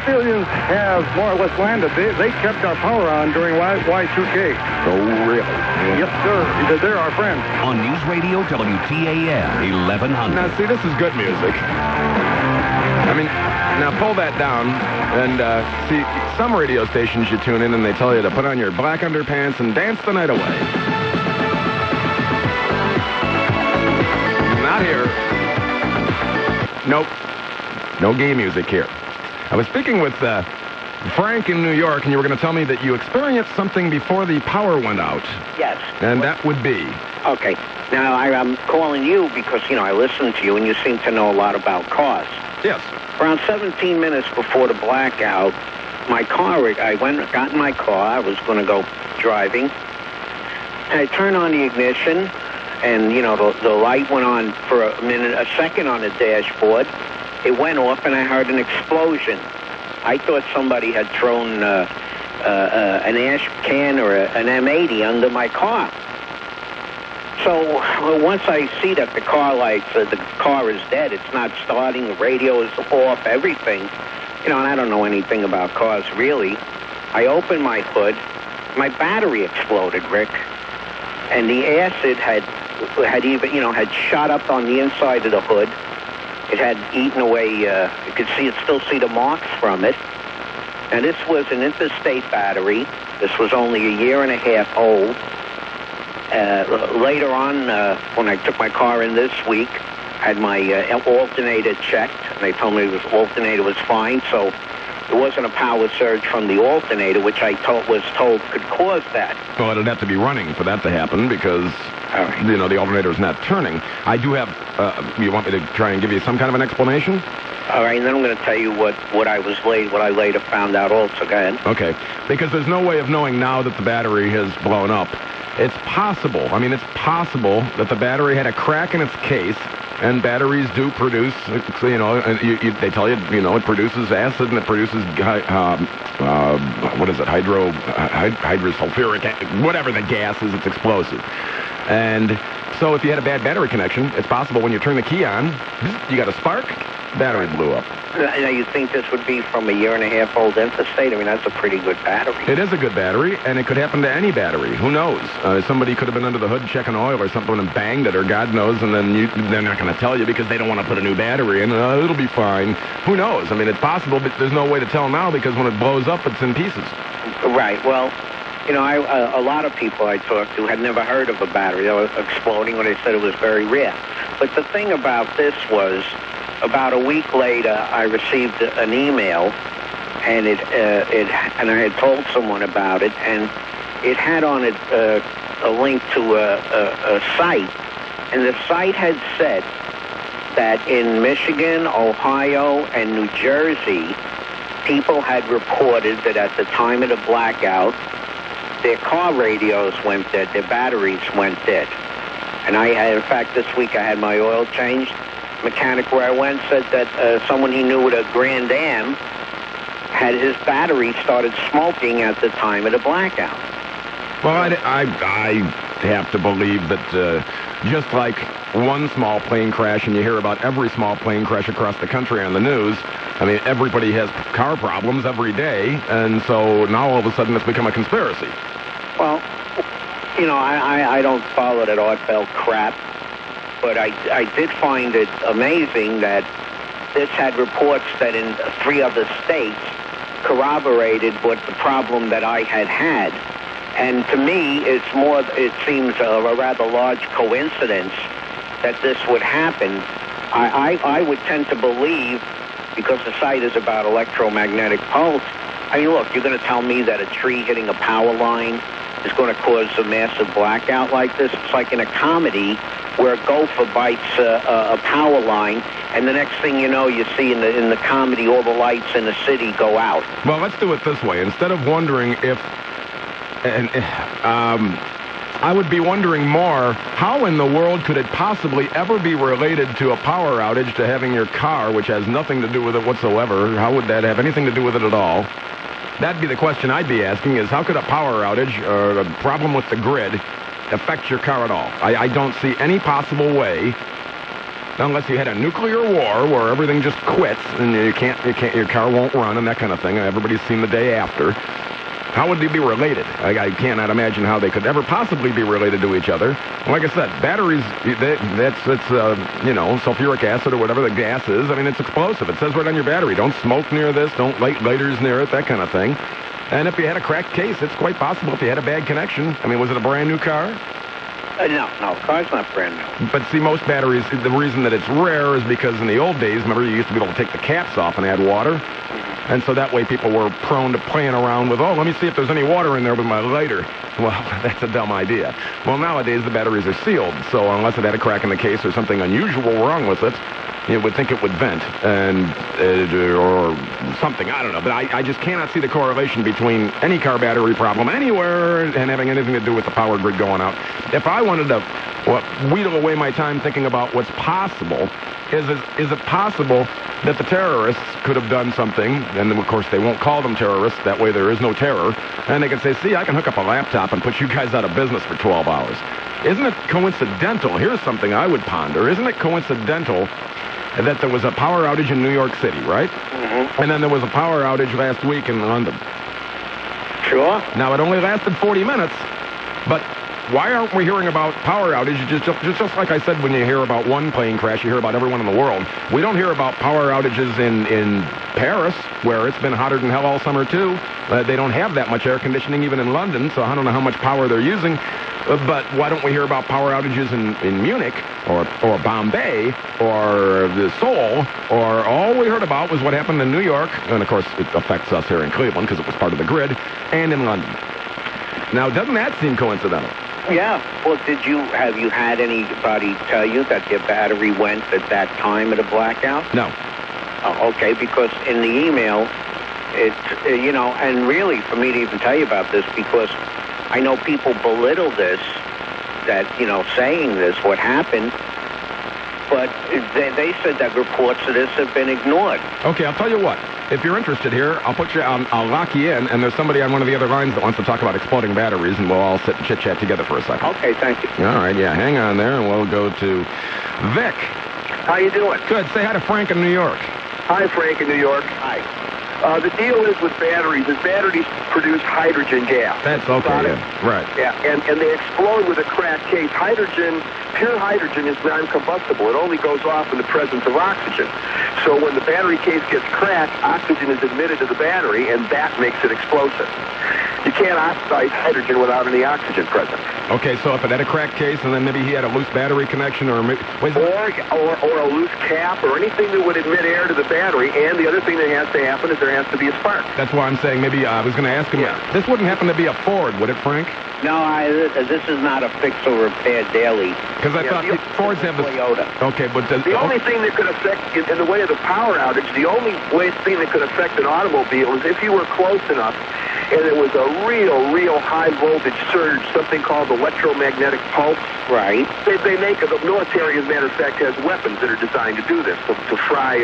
aliens have more or less landed. They kept our power on during Y2K. Oh, really? Yes, sir. They're our friends. On News Radio WTAM 1100. Now, see, this is good music. I mean, now pull that down and see, some radio stations you tune in and they tell you to put on your black underpants and dance the night away. Not here. Nope. No gay music here. I was speaking with Frank in New York, and you were going to tell me that you experienced something before the power went out. Yes. And that would be? Okay. Now, I'm calling you because, I listen to you, and you seem to know a lot about cars. Yes. Around 17 minutes before the blackout, I got in my car. I was going to go driving. I turned on the ignition, and, the light went on for a second on the dashboard. It went off, and I heard an explosion. I thought somebody had thrown an ash can or an M80 under my car. So once I see that the car is dead, it's not starting, the radio is off, everything, and I don't know anything about cars, really. I opened my hood. My battery exploded, Rick. And the acid had shot up on the inside of the hood. It had eaten away, you could still see the marks from it. And this was an interstate battery. This was only a year and a half old. Later on, when I took my car in this week, had my alternator checked, and they told me the alternator was fine, so there wasn't a power surge from the alternator, which was told could cause that. Well, it'd have to be running for that to happen because, the alternator's not turning. I do have, you want me to try and give you some kind of an explanation? All right, and then I'm going to tell you what I later found out also. Go ahead. Okay, because there's no way of knowing now that the battery has blown up. It's possible that the battery had a crack in its case, and batteries do produce, they tell you, it produces acid and it produces, hydrosulfuric, whatever the gas is, it's explosive. And so if you had a bad battery connection, it's possible when you turn the key on, you got a spark, battery blew up. Now, you think this would be from a year and a half old interstate? I mean, that's a pretty good battery. It is a good battery, and it could happen to any battery. Who knows? Somebody could have been under the hood checking oil or something and banged it, or God knows, and then they're not going to tell you because they don't want to put a new battery in. It'll be fine. Who knows? I mean, it's possible, but there's no way to tell now because when it blows up, it's in pieces. Right. Well, a lot of people I talked to had never heard of a battery exploding when they said it was very rare. But the thing about this was, about a week later, I received an email, and and I had told someone about it, and it had on it a link to a site, and the site had said that in Michigan, Ohio, and New Jersey, people had reported that at the time of the blackout, their car radios went dead, their batteries went dead. And in fact, this week I had my oil changed. Mechanic where I went said that someone he knew at a Grand Am had his battery started smoking at the time of the blackout. Well, I have to believe that just like one small plane crash, and you hear about every small plane crash across the country on the news, I mean, everybody has car problems every day, and so now all of a sudden it's become a conspiracy. Well, I don't follow that oddball crap. But I did find it amazing that this had reports that in 3 other states corroborated what the problem that I had. And to me, it seems a rather large coincidence that this would happen. I would tend to believe, because the site is about electromagnetic pulse, I mean, look, you're going to tell me that a tree hitting a power line is going to cause a massive blackout like this? It's like in a comedy where a gopher bites a power line, and the next thing you know, you see in the comedy all the lights in the city go out. Well, let's do it this way. Instead of wondering if... I would be wondering more, how in the world could it possibly ever be related to a power outage to having your car, which has nothing to do with it whatsoever? How would that have anything to do with it at all? That'd be the question I'd be asking, is how could a power outage or a problem with the grid affect your car at all? I don't see any possible way unless you had a nuclear war where everything just quits and your car won't run and that kind of thing, and everybody's seen the day after. How would they be related? I cannot imagine how they could ever possibly be related to each other. Like I said, batteries, it's sulfuric acid or whatever the gas is. I mean, it's explosive. It says right on your battery, don't smoke near this, don't light lighters near it, that kind of thing. And if you had a cracked case, it's quite possible if you had a bad connection. I mean, was it a brand new car? No, car's not brand new. But see, most batteries, the reason that it's rare is because in the old days, remember, you used to be able to take the caps off and add water? And so that way people were prone to playing around with, let me see if there's any water in there with my lighter. Well, that's a dumb idea. Well, nowadays the batteries are sealed, so unless it had a crack in the case or something unusual wrong with it, you would think it would vent or something. I don't know. But I just cannot see the correlation between any car battery problem anywhere and having anything to do with the power grid going out. If I wanted to wheedle away my time thinking about what's possible, is it possible that the terrorists could have done something, and of course they won't call them terrorists, that way there is no terror, and they can say, see, I can hook up a laptop and put you guys out of business for 12 hours. Isn't it coincidental? Here's something I would ponder. Isn't it coincidental that there was a power outage in New York City, right? Mm-hmm. And then there was a power outage last week in London. Sure. Now, it only lasted 40 minutes, but why aren't we hearing about power outages? Just like I said, when you hear about one plane crash, you hear about everyone in the world. We don't hear about power outages in Paris, where it's been hotter than hell all summer, too. They don't have that much air conditioning even in London, so I don't know how much power they're using. But why don't we hear about power outages in Munich or Bombay or Seoul? Or all we heard about was what happened in New York, and of course it affects us here in Cleveland because it was part of the grid, and in London. Now, doesn't that seem coincidental? Yeah. Well, have you had anybody tell you that their battery went at that time at a blackout? No. Oh, okay, because in the email, it's, and really for me to even tell you about this, because I know people belittle this, that, saying this, what happened, but they said that reports of this have been ignored. Okay, I'll tell you what. If you're interested here, I'll lock you in, and there's somebody on one of the other lines that wants to talk about exploding batteries, and we'll all sit and chit-chat together for a second. Okay, thank you. All right, yeah, hang on there, and we'll go to Vic. How you doing? Good. Say hi to Frank in New York. Hi, Frank in New York. Hi. The deal is with batteries produce hydrogen gas. That's okay, yeah. Right. Yeah, and they explode with a cracked case. Pure hydrogen is non-combustible. It only goes off in the presence of oxygen. So when the battery case gets cracked, oxygen is admitted to the battery, and that makes it explosive. You can't oxidize hydrogen without any oxygen present. Okay, so if it had a cracked case, and then maybe he had a loose battery connection, or a loose cap, or anything that would admit air to the battery, and the other thing that has to happen is there has to be a spark. That's why I'm saying maybe I was going to ask him. Yeah. This wouldn't happen to be a Ford, would it, Frank? No, this is not a fix or repair daily. Because I thought Fords have this. Toyota. Okay, but the only thing that could affect, in the way of the power outage, the only thing that could affect an automobile is if you were close enough and it was a real high voltage surge, something called electromagnetic pulse. Right. They make it. The military, as a matter of fact, has weapons that are designed to do this, to fry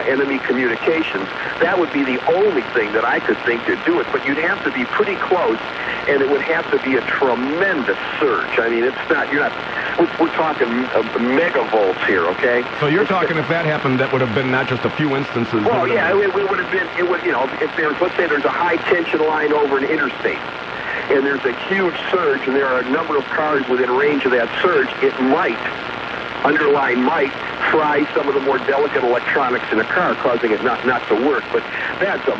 enemy communications. That would be the only thing that I could think to do it, but you'd have to be pretty close, and it would have to be a tremendous surge. I mean, we're talking megavolts here, okay? So you're talking if that happened, that would have been not just a few instances. Well, yeah, it would have been, if there's, let's say there's a high tension line over an interstate, and there's a huge surge, and there are a number of cars within range of that surge, it might fry some of the more delicate electronics in a car, causing it not to work. But that's a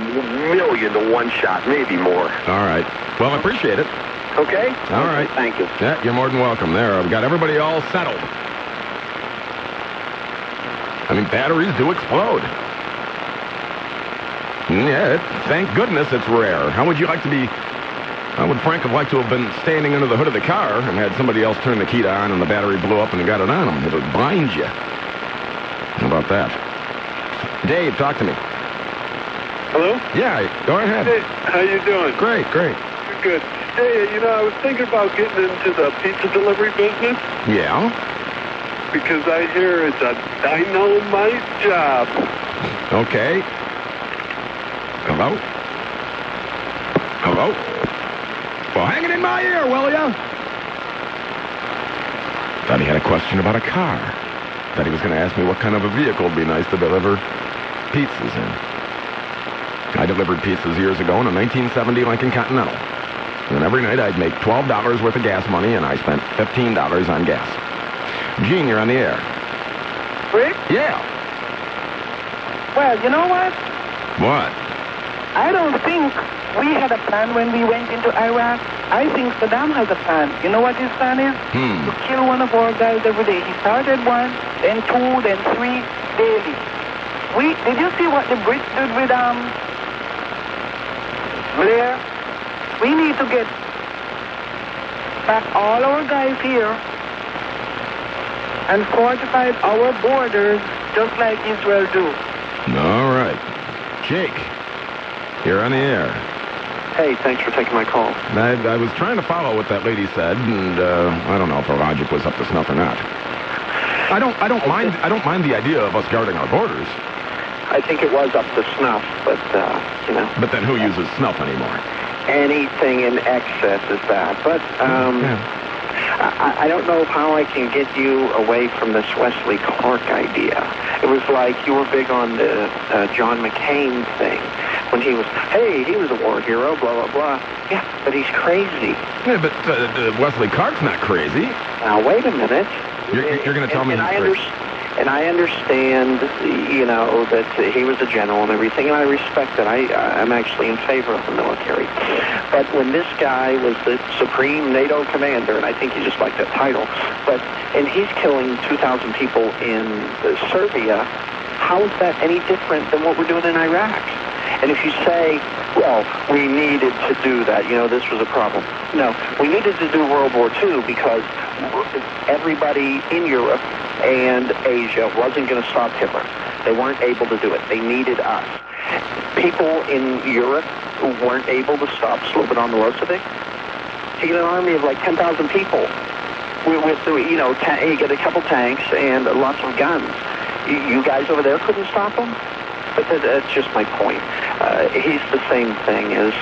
million to one shot, maybe more. All right. Well, I appreciate it. Okay? All right. Thank you. Yeah, you're more than welcome. There, I've got everybody all settled. I mean, batteries do explode. Yeah, thank goodness it's rare. How would Frank have liked to have been standing under the hood of the car and had somebody else turn the key on and the battery blew up and got it on him? It would blind you. How about that? Dave, talk to me. Hello? Yeah, go ahead. Hey, how you doing? Great. Good. Hey, I was thinking about getting into the pizza delivery business. Yeah? Because I hear it's a dynamite job. Okay. Hello? Well, hang it in my ear, will ya? Thought he had a question about a car. that he was going to ask me what kind of a vehicle would be nice to deliver pizzas in. I delivered pizzas years ago in a 1970 Lincoln Continental. And every night I'd make $12 worth of gas money, and I spent $15 on gas. Gene, you're on the air. Rick? Yeah. Well, you know what? What? I don't think we had a plan when we went into Iraq. I think Saddam has a plan. You know what his plan is? To kill one of our guys every day. He started 1, then 2, then 3 daily. Did you see what the Brits did with Blair? We need to get back all our guys here and fortify our borders just like Israel do. All right. Jake, you're on the air. Hey, thanks for taking my call. I was trying to follow what that lady said, and I don't know if her logic was up to snuff or not. I don't mind the idea of us guarding our borders. I think it was up to snuff, but you know. But then who uses snuff anymore? Anything in excess is bad. But I don't know how I can get you away from this Wesley Clark idea. It was like you were big on the John McCain thing when he was a war hero, blah, blah, blah. Yeah, but he's crazy. Yeah, but Wesley Clark's not crazy. Now, wait a minute. You're going to tell me he's crazy. And I understand, you know, that he was a general and everything, and I respect that. I'm actually in favor of the military. But when this guy was the supreme NATO commander, and I think he just liked that title, and he's killing 2,000 people in Serbia, how is that any different than what we're doing in Iraq? And if you say, well, we needed to do that, you know, this was a problem. No, we needed to do World War II because everybody in Europe and Asia wasn't going to stop Hitler. They weren't able to do it. They needed us. People in Europe weren't able to stop Slobodan Milosevic. He had an army of like 10,000 people with you know, he got a couple tanks and lots of guns. You guys over there couldn't stop him? But that's just my point. He's the same thing as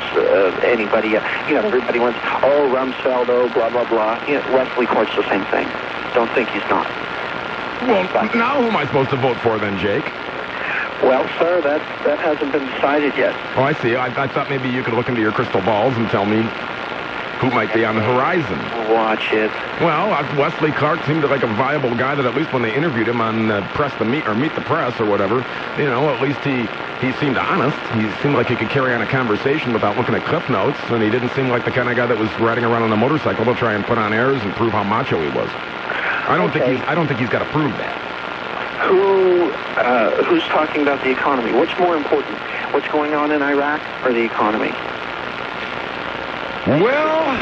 anybody. You know, everybody wants, Rumsfeld, blah, blah, blah. You know, Wesley Clark's the same thing. Don't think he's not. Well, now who am I supposed to vote for then, Jake? Well, sir, that hasn't been decided yet. Oh, I see. I thought maybe you could look into your crystal balls and tell me who might be on the horizon. Watch it. Well, Wesley Clark seemed like a viable guy that at least when they interviewed him on Meet the Press or whatever, you know, at least he seemed honest. He seemed like he could carry on a conversation without looking at cliff notes, and he didn't seem like the kind of guy that was riding around on a motorcycle to try and put on airs and prove how macho he was. I don't think he's got to prove that. Who's talking about the economy? What's more important? What's going on in Iraq or the economy? Well,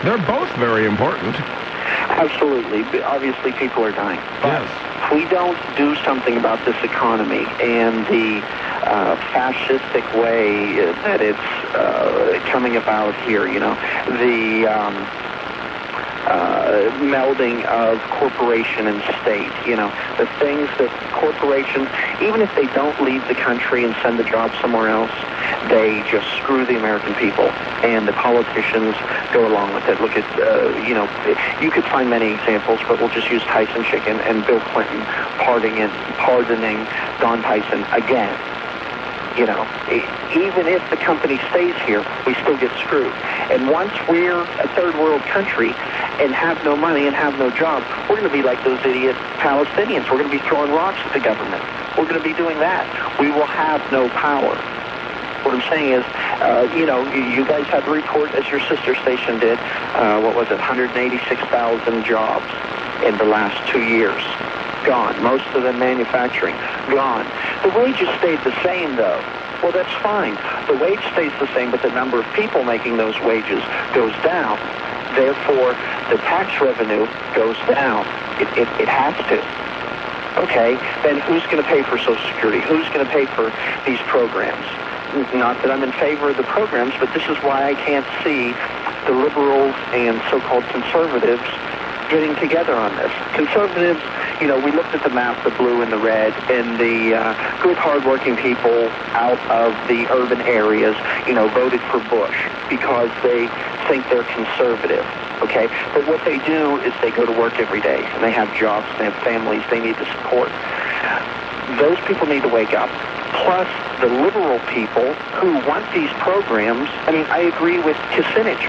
they're both very important. Absolutely. Obviously, people are dying. But yes. If we don't do something about this economy and the fascistic way that it's coming about here, you know, the melding of corporation and state, you know, the things that corporations, even if they don't leave the country and send the job somewhere else, they just screw the American people, and the politicians go along with it. Look at, you know, you could find many examples, but we'll just use Tyson Chicken and Bill Clinton pardoning Don Tyson again. You know, even if the company stays here, we still get screwed. And once we're a third world country and have no money and have no job, we're going to be like those idiot Palestinians. We're going to be throwing rocks at the government. We're going to be doing that. We will have no power. What I'm saying is, you know, you guys had the report, as your sister station did, what was it, 186,000 jobs in the last 2 years. Gone. Most of them manufacturing. Gone. The wages stayed the same, though. Well, that's fine. The wage stays the same, but the number of people making those wages goes down. Therefore, the tax revenue goes down. It has to. Okay, then who's going to pay for Social Security? Who's going to pay for these programs? Not that I'm in favor of the programs, but this is why I can't see the liberals and so-called conservatives getting together on this. Conservatives, you know, we looked at the map, the blue and the red, and the good, hardworking people out of the urban areas, you know, voted for Bush because they think they're conservative, okay? But what they do is they go to work every day, and they have jobs, they have families they need to support. Those people need to wake up. Plus, the liberal people who want these programs, I mean, I agree with Kucinich.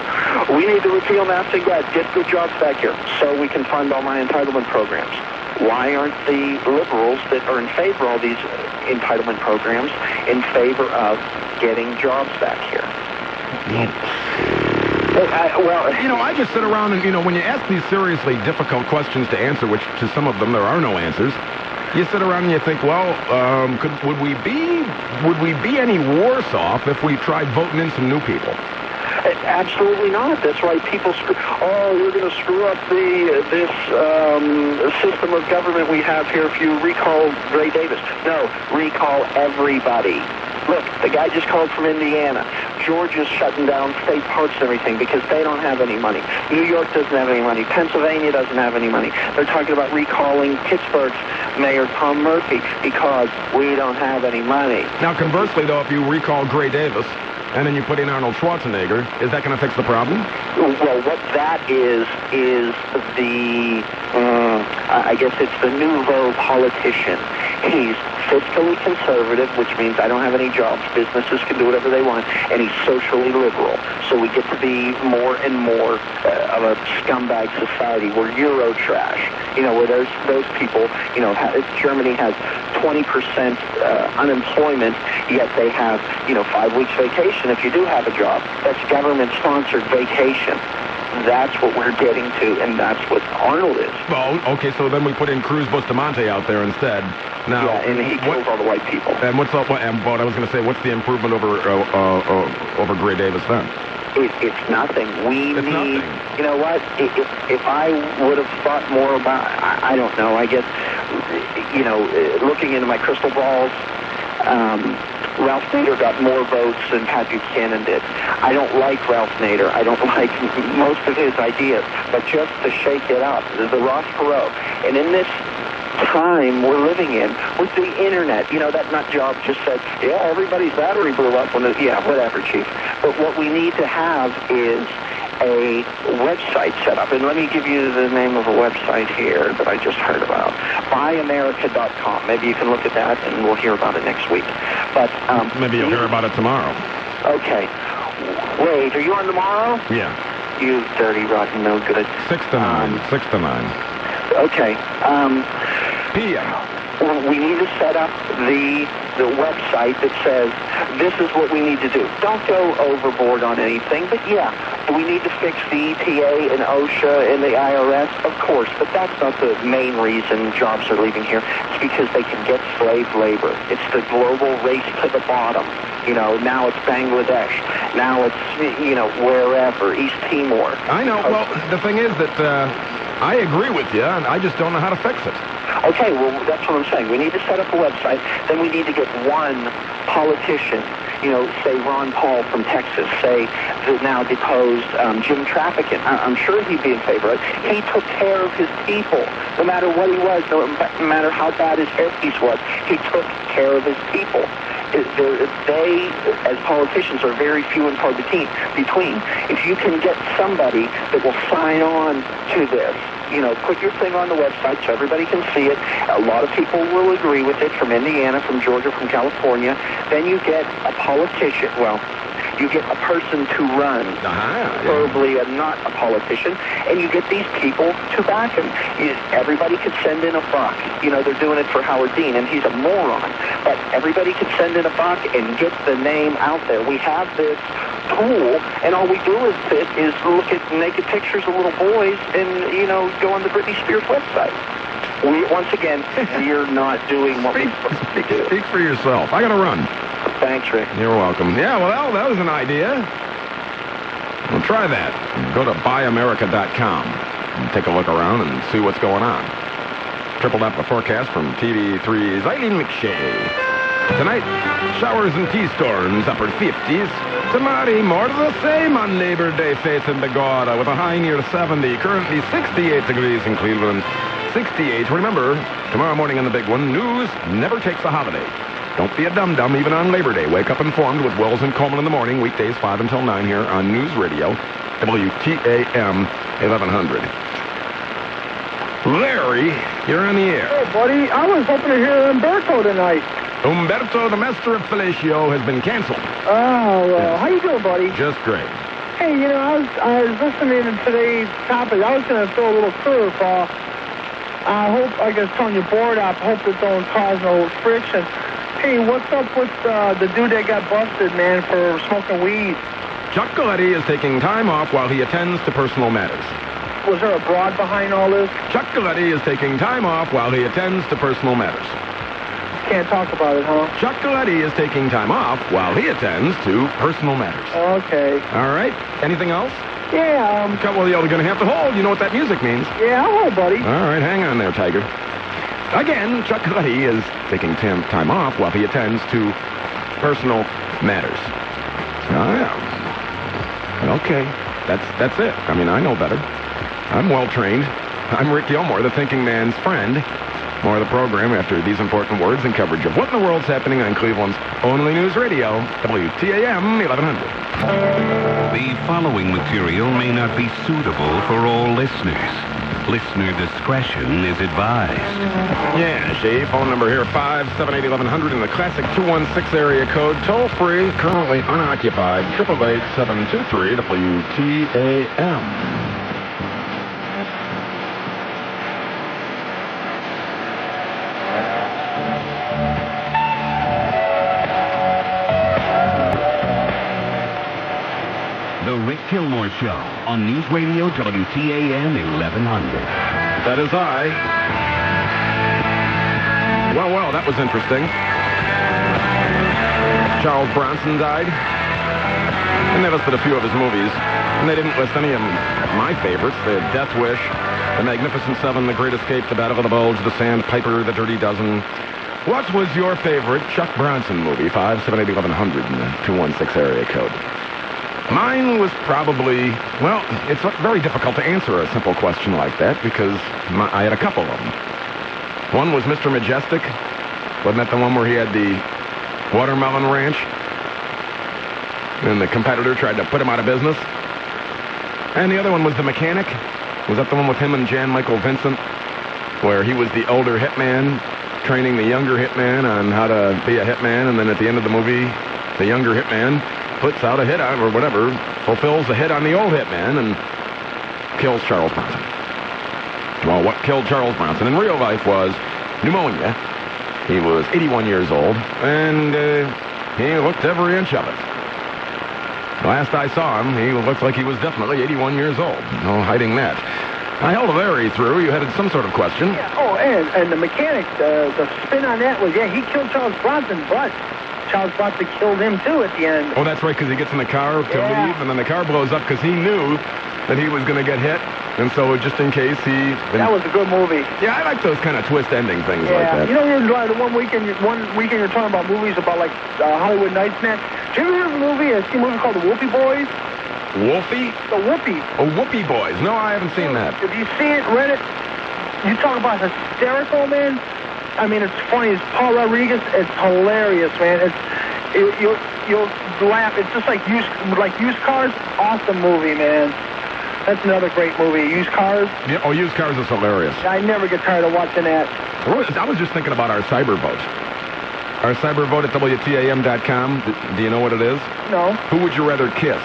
We need to repeal NAFTA and GATT, get good jobs back here so we can fund all my entitlement programs. Why aren't the liberals that are in favor of all these entitlement programs in favor of getting jobs back here? Well, you know, I just sit around and, you know, when you ask these seriously difficult questions to answer, which to some of them there are no answers, you sit around and you think, well, would we be any worse off if we tried voting in some new people? Absolutely not. That's why people you're going to screw up this system of government we have here if you recall Gray Davis. No, recall everybody. Look, the guy just called from Indiana. Georgia's shutting down state parks and everything because they don't have any money. New York doesn't have any money. Pennsylvania doesn't have any money. They're talking about recalling Pittsburgh's Mayor Tom Murphy because we don't have any money. Now, conversely, though, if you recall Gray Davis and then you put in Arnold Schwarzenegger, is that going to fix the problem? Well, what that is the, I guess it's the nouveau politician. He's fiscally conservative, which means I don't have any jobs. Businesses can do whatever they want. And he's socially liberal. So we get to be more and more of a scumbag society. We're Euro trash. You know, where those people, you know, Germany has 20% unemployment, yet they have, you know, 5 weeks vacation if you do have a job. That's government-sponsored vacation. That's what we're getting to, and that's what Arnold is. Well, okay, so then we put in Cruz Bustamante out there instead. Now, yeah, and he kills all the white people. And what's up? And what I was going to say, what's the improvement over Gray Davis then? It's nothing. It's nothing. You know what? If I would have thought more about, I don't know. I guess, you know, looking into my crystal balls. Ralph Nader got more votes than Pat Buchanan did. I don't like Ralph Nader. I don't like most of his ideas. But just to shake it up, the Ross Perot. And in this time we're living in, with the internet, you know, that nut job just said, yeah, everybody's battery blew up. Yeah, whatever, Chief. But what we need to have is a website set up. And let me give you the name of a website here that I just heard about. BuyAmerica.com. Maybe you can look at that and we'll hear about it next week. But maybe you'll hear about it tomorrow. Okay. Wait, are you on tomorrow? Yeah. You dirty, rotten, no good. 6 to 9. 6 to 9. Okay. PM. We need to set up the website that says this is what we need to do. Don't go overboard on anything, but yeah, we need to fix the EPA and OSHA and the IRS, of course, but that's not the main reason jobs are leaving here. It's because they can get slave labor. It's the global race to the bottom. You know, now it's Bangladesh. Now it's, you know, wherever, East Timor. I know. Well, the thing is that I agree with you, and I just don't know how to fix it. Okay, well, that's what I'm saying. We need to set up a website. Then we need to get one politician, you know, say Ron Paul from Texas, say the now deposed Jim Traficant. I'm sure he'd be in favor of it. He took care of his people, no matter what he was, no matter how bad his hairpiece was. He took care of his people. They, as politicians, are very few and far between. If you can get somebody that will sign on to this, you know, put your thing on the website so everybody can see it. A lot of people will agree with it from Indiana, from Georgia, from California. Then you get a politician. Well, you get a person to run, preferably not a politician, and you get these people to back him. Everybody could send in a buck. You know, they're doing it for Howard Dean, and he's a moron. But everybody could send in a buck and get the name out there. We have this tool, and all we do is look at naked pictures of little boys and, you know, go on the Britney Spears website. Once again, we're not doing what we're supposed to do. Speak for yourself. I got to run. Thanks, Rick. You're welcome. Yeah, well, that was an idea. Well, try that. Go to buyamerica.com and take a look around and see what's going on. Triple up the forecast from TV3's Eileen McShay. Tonight, showers and tea storms, upper 50s. Tomorrow, more of the same on Labor Day, faith in the God, with a high near 70. Currently 68 degrees in Cleveland. 68. Remember, tomorrow morning on the big one, news never takes a holiday. Don't be a dum-dum even on Labor Day. Wake up informed with Wells and Coleman in the morning, weekdays 5 until 9 here on News Radio, WTAM 1100. Larry, you're on the air. Hey, buddy, I was hoping to hear Umberto tonight. Umberto, the master of fellatio, has been canceled. Oh, Yes. How you doing, buddy? Just great. Hey, you know, I was listening to today's topic. I was going to throw a little curveball. I hope, I guess, turn your board up. Hope it don't cause no friction. Hey, what's up with the dude that got busted, man, for smoking weed? Chuck Galeti is taking time off while he attends to personal matters. Was there a broad behind all this? Chuck Galeti is taking time off while he attends to personal matters. Can't talk about it, huh? Chuck Galeti is taking time off while he attends to personal matters. Okay. All right. Anything else? Yeah, Well, you're going to have to hold. You know what that music means. yeah, hello, buddy. All right. Hang on there, Tiger. Again, Chuck Galeti is taking time off while he attends to personal matters. Oh, yeah. Okay. That's it. I mean, I know better. I'm well trained. I'm Rick Gilmour, the thinking man's friend. More of the program after these important words and coverage of what in the world's happening on Cleveland's only news radio, WTAM 1100. The following material may not be suitable for all listeners. Listener discretion is advised. Yeah, Shea, phone number here, 578-1100 in the classic 216 area code, toll free, currently unoccupied, 888-723 WTAM. The Rick Gilmour Show on News Radio WTAM 1100. That is I. Well, that was interesting. Charles Bronson died. And they listed a few of his movies. And they didn't list any of my favorites. They had Death Wish, The Magnificent Seven, The Great Escape, The Battle of the Bulge, The Sandpiper, The Dirty Dozen. What was your favorite Chuck Bronson movie? 578-1100 in the 216 area code. Mine was probably, well, it's very difficult to answer a simple question like that because I had a couple of them. One was Mr. Majestic. Wasn't that the one where he had the watermelon ranch? And the competitor tried to put him out of business. And the other one was The Mechanic. Was that the one with him and Jan Michael Vincent? Where he was the older hitman training the younger hitman on how to be a hitman. And then at the end of the movie, the younger hitman puts out a hit on, or whatever, fulfills a hit on the old hitman and kills Charles Bronson. Well, what killed Charles Bronson in real life was pneumonia. He was 81 years old, and he looked every inch of it. Last I saw him, he looked like he was definitely 81 years old. No hiding that. I held Larry through. You had some sort of question. Yeah. Oh, and the Mechanic, the spin on that was, yeah, he killed Charles Bronson, but Charles Bronson killed him, too, at the end. Oh, that's right, because he gets in the car to leave, and then the car blows up because he knew that he was going to get hit. And so just in case he... That was a good movie. Yeah, I like those kind of twist ending things like that. You know, the one weekend you're talking about movies about, like, Hollywood Nights, man. Did you ever hear of a movie? I see a movie called The Whoopie Boys. Wolfie? The Whoopie. Oh, Whoopie Boys. No, I haven't seen that. If you see it, read it, you talk about hysterical, man. I mean, it's funny. It's Paul Rodriguez. It's hilarious, man. You'll laugh. It's just like used cars. Awesome movie, man. That's another great movie. Used Cars. Yeah, oh, Used Cars is hilarious. I never get tired of watching that. I was just thinking about our cyber vote. Our cyber vote at WTAM.com. Do you know what it is? No. Who would you rather kiss?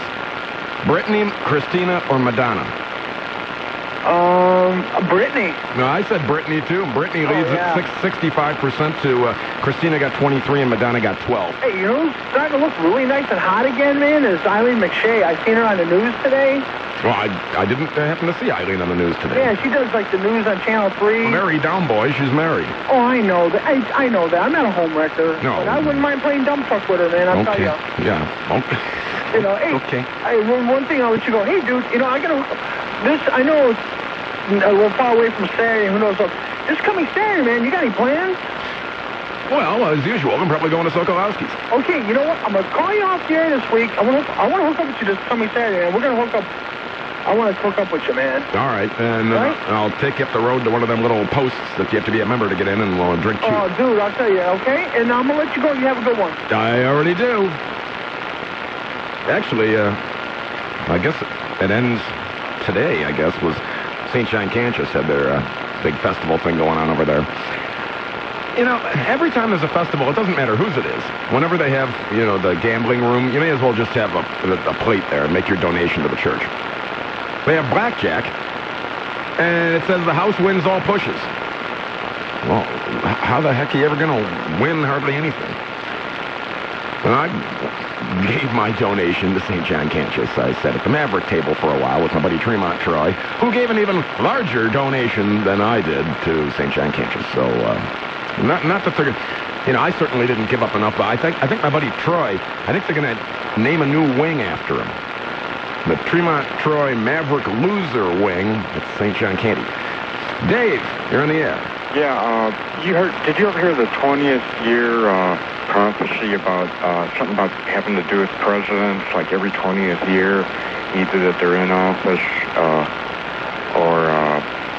Britney, Christina, or Madonna? Britney. No, I said Britney, too. Britney leads at 65% to Christina got 23 and Madonna got 12. Hey, you know who's starting to look really nice and hot again, man, is Eileen McShay. I seen her on the news today. Well, I didn't happen to see Eileen on the news today. Yeah, she does, like, the news on Channel 3. Mary down, boy. She's married. Oh, I know that. I know that. I'm not a home wrecker. No. But I wouldn't mind playing dump truck with her, man. I'll tell you. Yeah. Okay. You know, hey. Okay. One thing I'll let you go. Hey, dude, you know, I know it's a little far away from Saturday. Who knows what. This coming Saturday, man, you got any plans? Well, as usual, I'm probably going to Sokolowski's. Okay, you know what? I'm going to call you off the air this week. I want to hook up with you this coming Saturday, and we're going to hook up. I want to hook up with you, man. All right, and All right? I'll take you up the road to one of them little posts that you have to be a member to get in, and we'll drink cheap. Oh, dude, I'll tell you, okay? And I'm going to let you go. You have a good one. I already do. Actually, I guess it ends today, I guess, was St. John Cantius had their big festival thing going on over there. You know, every time there's a festival, it doesn't matter whose it is. Whenever they have, you know, the gambling room, you may as well just have a plate there and make your donation to the church. They have blackjack, and it says the house wins all pushes. Well, how the heck are you ever going to win hardly anything? And I gave my donation to St. John Cantius. I sat at the Maverick table for a while with my buddy Tremont Troy, who gave an even larger donation than I did to St. John Cantius. So, not that they're, you know, I certainly didn't give up enough, but I think my buddy Troy, I think they're going to name a new wing after him. The Tremont Troy Maverick Loser Wing at St. John Canty. Dave, you're on the air. Yeah, did you ever hear the 20th year prophecy about something about having to do with presidents, like every 20th year, either that they're in office or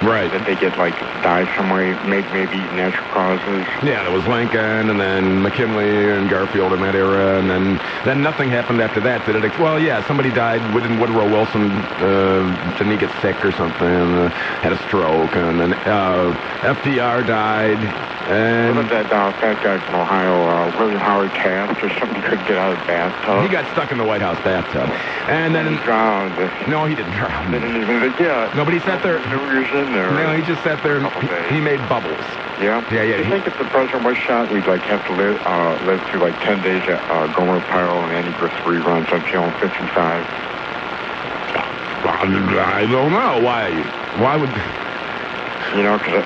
right, that they get, like, die some way, maybe natural causes? Yeah, there was Lincoln, and then McKinley and Garfield in that era, and then nothing happened after that, did it? Well, yeah, somebody died. Didn't Woodrow Wilson, didn't he get sick or something, had a stroke, and then FDR died, and... What about that guy from Ohio, William Howard Taft, or something, couldn't get out of the bathtub? He got stuck in the White House bathtub. And then... He drowned. No, he didn't drown. They didn't even... Yeah. No, but he sat there... New Year's in there. No, he just sat there and he made bubbles. Yeah? Yeah. Do you think if the president was shot, we'd, like, have to live through, like, 10 days of Gomer Pyle and Andy Griffith reruns on Channel 55? I don't know. Why would... You know, because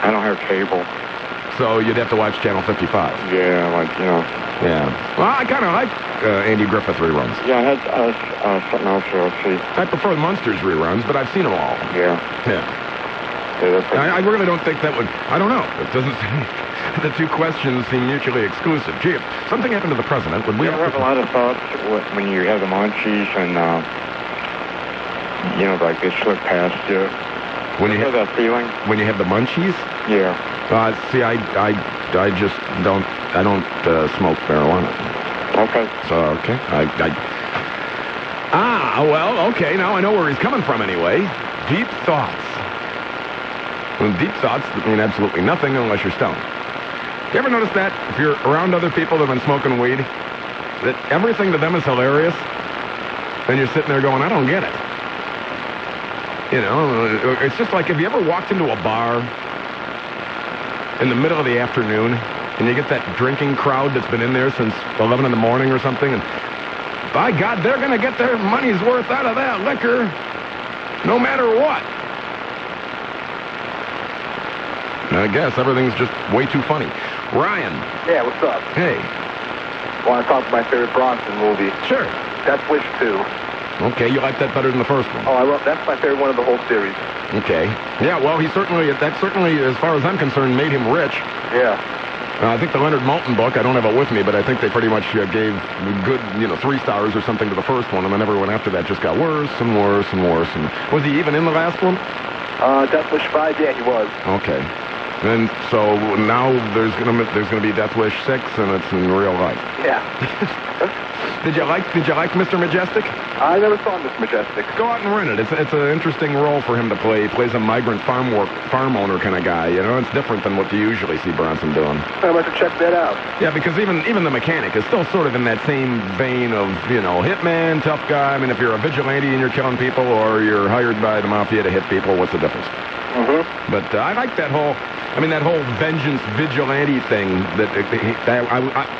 I don't have cable. So you'd have to watch Channel 55. Yeah, like, you know. Yeah. Well, I kind of like Andy Griffith reruns. Yeah, I had something else here. Let's see. I prefer the Munsters reruns, but I've seen them all. Yeah. I really don't think that would... I don't know. It doesn't seem... The two questions seem mutually exclusive. Gee, if something happened to the president, would we... You ever have a lot of thoughts when you have the munchies and, you know, like they slip past you? When you have that feeling? When you have the munchies? Yeah. See, I just don't... I don't smoke marijuana. Okay. So, okay. Well, okay. Now I know where he's coming from anyway. Deep thoughts. Well, deep thoughts mean absolutely nothing unless you're stoned. You ever notice that? If you're around other people that have been smoking weed, that everything to them is hilarious, and you're sitting there going, I don't get it. You know, it's just like, have you ever walked into a bar in the middle of the afternoon, and you get that drinking crowd that's been in there since 11 in the morning or something, and by God, they're going to get their money's worth out of that liquor, no matter what. I guess everything's just way too funny. Ryan. Yeah, what's up? Hey. Want to talk about my favorite Bronson movie? Sure. Death Wish 2. Okay, you like that better than the first one? Oh, that's my favorite one of the whole series. Okay. Yeah, well, that certainly, as far as I'm concerned, made him rich. Yeah. I think the Leonard Maltin book, I don't have it with me, but I think they pretty much gave good, 3 stars or something to the first one, and then everyone after that just got worse and worse and worse. And was he even in the last one? Death Wish 5, yeah, he was. Okay. And so now there's gonna be Death Wish 6, and it's in real life. Yeah. Did you like Mr. Majestic? I never saw Mr. Majestic. Go out and rent it. It's an interesting role for him to play. He plays a migrant farm owner kind of guy. You know, it's different than what you usually see Bronson doing. I'm about to check that out. Yeah, because even the mechanic is still sort of in that same vein of, hitman, tough guy. I mean, if you're a vigilante and you're killing people, or you're hired by the mafia to hit people, what's the difference? Mm-hmm. But I like that whole vengeance vigilante thing.